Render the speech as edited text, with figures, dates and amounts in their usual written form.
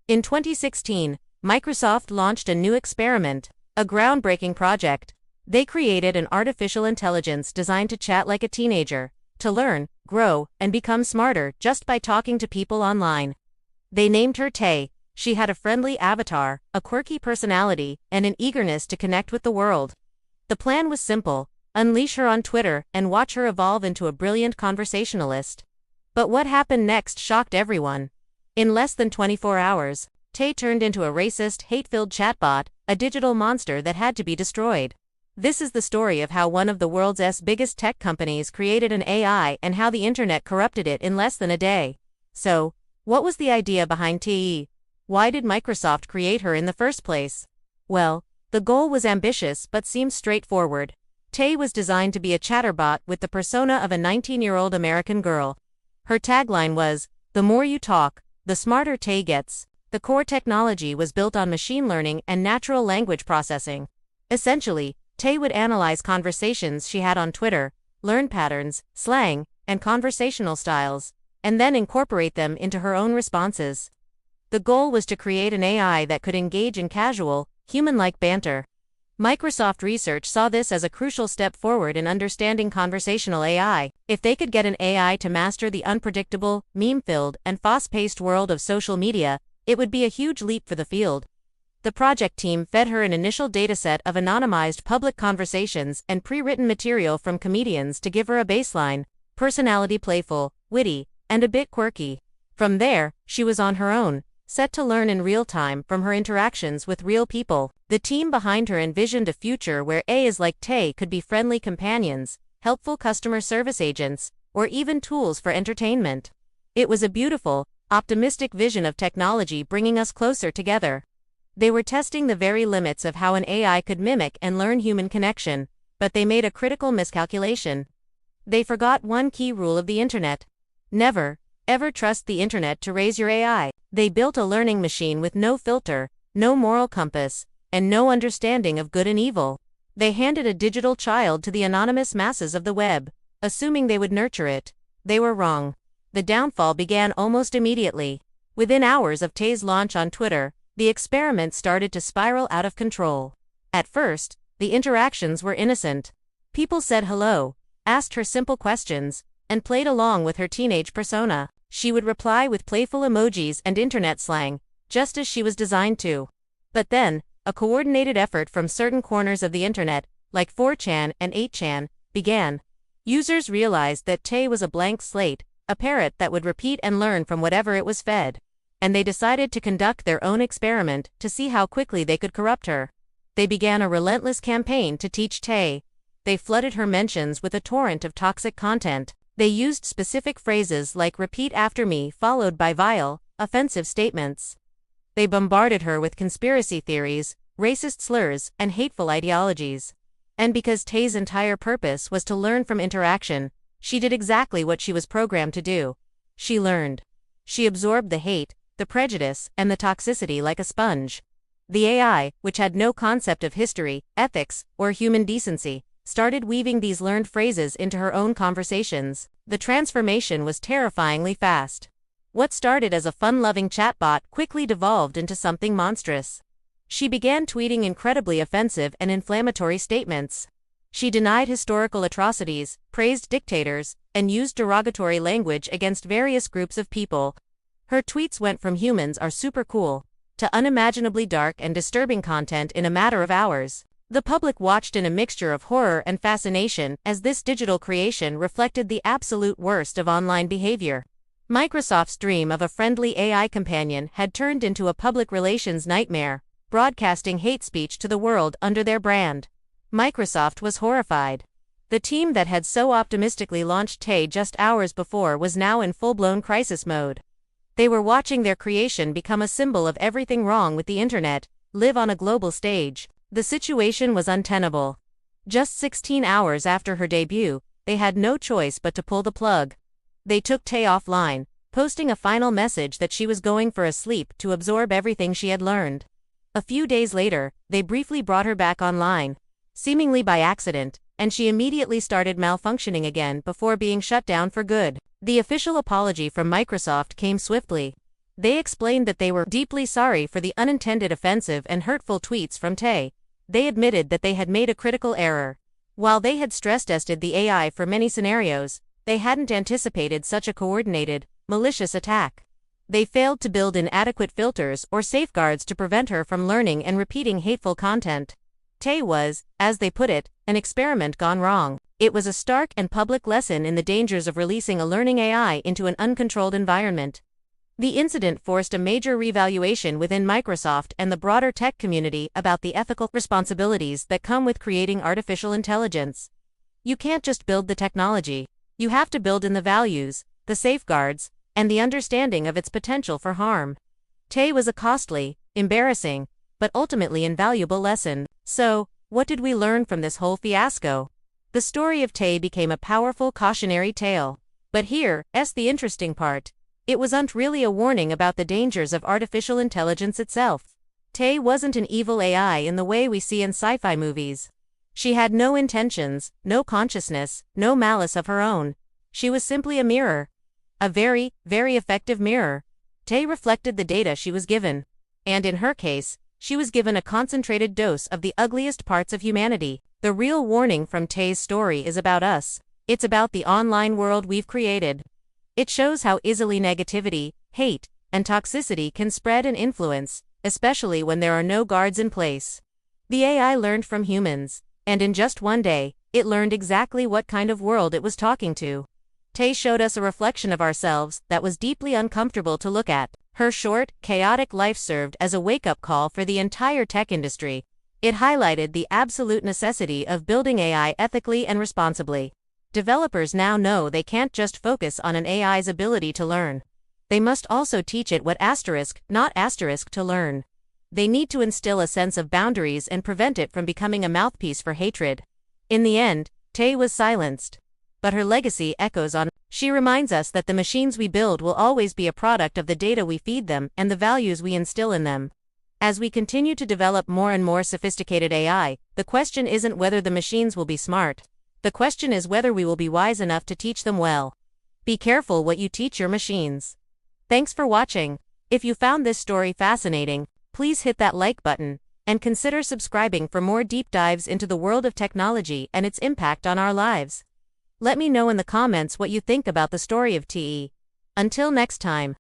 In 2016, Microsoft launched a new experiment, a groundbreaking project. They created an artificial intelligence designed to chat like a teenager, to learn, grow, and become smarter just by talking to people online. They named her Tay. She had a friendly avatar, a quirky personality, and an eagerness to connect with the world. The plan was simple: unleash her on Twitter and watch her evolve into a brilliant conversationalist. But what happened next shocked everyone. In less than 24 hours, Tay turned into a racist, hate-filled chatbot, a digital monster that had to be destroyed. This is the story of how one of the world's biggest tech companies created an AI and how the internet corrupted it in less than a day. So, what was the idea behind Tay? Why did Microsoft create her in the first place? Well, the goal was ambitious but seems straightforward. Tay was designed to be a chatterbot with the persona of a 19-year-old American girl. Her tagline was, "The more you talk, the smarter Tay gets." The core technology was built on machine learning and natural language processing. Essentially, Tay would analyze conversations she had on Twitter, learn patterns, slang, and conversational styles, and then incorporate them into her own responses. The goal was to create an AI that could engage in casual, human-like banter. Microsoft Research saw this as a crucial step forward in understanding conversational AI. If they could get an AI to master the unpredictable, meme-filled, and fast-paced world of social media, it would be a huge leap for the field. The project team fed her an initial dataset of anonymized public conversations and pre-written material from comedians to give her a baseline: personality playful, witty, and a bit quirky. From there, she was on her own, set to learn in real time from her interactions with real people. The team behind her envisioned a future where AIs like Tay could be friendly companions, helpful customer service agents, or even tools for entertainment. It was a beautiful, optimistic vision of technology bringing us closer together. They were testing the very limits of how an AI could mimic and learn human connection, but they made a critical miscalculation. They forgot one key rule of the internet. Never, ever trust the internet to raise your AI. They built a learning machine with no filter, no moral compass, and no understanding of good and evil. They handed a digital child to the anonymous masses of the web, assuming they would nurture it. They were wrong. The downfall began almost immediately. Within hours of Tay's launch on Twitter, the experiment started to spiral out of control. At first, the interactions were innocent. People said hello, asked her simple questions, and played along with her teenage persona. She would reply with playful emojis and internet slang, just as she was designed to. But then, a coordinated effort from certain corners of the internet, like 4chan and 8chan, began. Users realized that Tay was a blank slate, a parrot that would repeat and learn from whatever it was fed. And they decided to conduct their own experiment to see how quickly they could corrupt her. They began a relentless campaign to teach Tay. They flooded her mentions with a torrent of toxic content. They used specific phrases like "repeat after me" followed by vile, offensive statements. They bombarded her with conspiracy theories, racist slurs, and hateful ideologies. And because Tay's entire purpose was to learn from interaction, she did exactly what she was programmed to do. She learned. She absorbed the hate, the prejudice, and the toxicity like a sponge. The AI, which had no concept of history, ethics, or human decency, started weaving these learned phrases into her own conversations. The transformation was terrifyingly fast. What started as a fun-loving chatbot quickly devolved into something monstrous. She began tweeting incredibly offensive and inflammatory statements. She denied historical atrocities, praised dictators, and used derogatory language against various groups of people. Her tweets went from "humans are super cool" to unimaginably dark and disturbing content in a matter of hours. The public watched in a mixture of horror and fascination as this digital creation reflected the absolute worst of online behavior. Microsoft's dream of a friendly AI companion had turned into a public relations nightmare, broadcasting hate speech to the world under their brand. Microsoft was horrified. The team that had so optimistically launched Tay just hours before was now in full-blown crisis mode. They were watching their creation become a symbol of everything wrong with the internet, live on a global stage. The situation was untenable. Just 16 hours after her debut, they had no choice but to pull the plug. They took Tay offline, posting a final message that she was going for a sleep to absorb everything she had learned. A few days later, they briefly brought her back online, seemingly by accident, and she immediately started malfunctioning again before being shut down for good. The official apology from Microsoft came swiftly. They explained that they were deeply sorry for the unintended offensive and hurtful tweets from Tay. They admitted that they had made a critical error. While they had stress-tested the AI for many scenarios, they hadn't anticipated such a coordinated, malicious attack. They failed to build in adequate filters or safeguards to prevent her from learning and repeating hateful content. Tay was, as they put it, an experiment gone wrong. It was a stark and public lesson in the dangers of releasing a learning AI into an uncontrolled environment. The incident forced a major reevaluation within Microsoft and the broader tech community about the ethical responsibilities that come with creating artificial intelligence. You can't just build the technology. You have to build in the values, the safeguards, and the understanding of its potential for harm. Tay was a costly, embarrassing, but ultimately invaluable lesson. So, what did we learn from this whole fiasco? The story of Tay became a powerful cautionary tale. But here's the interesting part. It wasn't really a warning about the dangers of artificial intelligence itself. Tay wasn't an evil AI in the way we see in sci-fi movies. She had no intentions, no consciousness, no malice of her own. She was simply a mirror. A very, very effective mirror. Tay reflected the data she was given. And in her case, she was given a concentrated dose of the ugliest parts of humanity. The real warning from Tay's story is about us. It's about the online world we've created. It shows how easily negativity, hate, and toxicity can spread and influence, especially when there are no guards in place. The AI learned from humans, and in just one day, it learned exactly what kind of world it was talking to. Tay showed us a reflection of ourselves that was deeply uncomfortable to look at. Her short, chaotic life served as a wake-up call for the entire tech industry. It highlighted the absolute necessity of building AI ethically and responsibly. Developers now know they can't just focus on an AI's ability to learn. They must also teach it what not asterisk to learn. They need to instill a sense of boundaries and prevent it from becoming a mouthpiece for hatred. In the end, Tay was silenced. But her legacy echoes on. She reminds us that the machines we build will always be a product of the data we feed them and the values we instill in them. As we continue to develop more and more sophisticated AI, the question isn't whether the machines will be smart. The question is whether we will be wise enough to teach them well. Be careful what you teach your machines. Thanks for watching. If you found this story fascinating, please hit that like button, and consider subscribing for more deep dives into the world of technology and its impact on our lives. Let me know in the comments what you think about the story of TE. Until next time.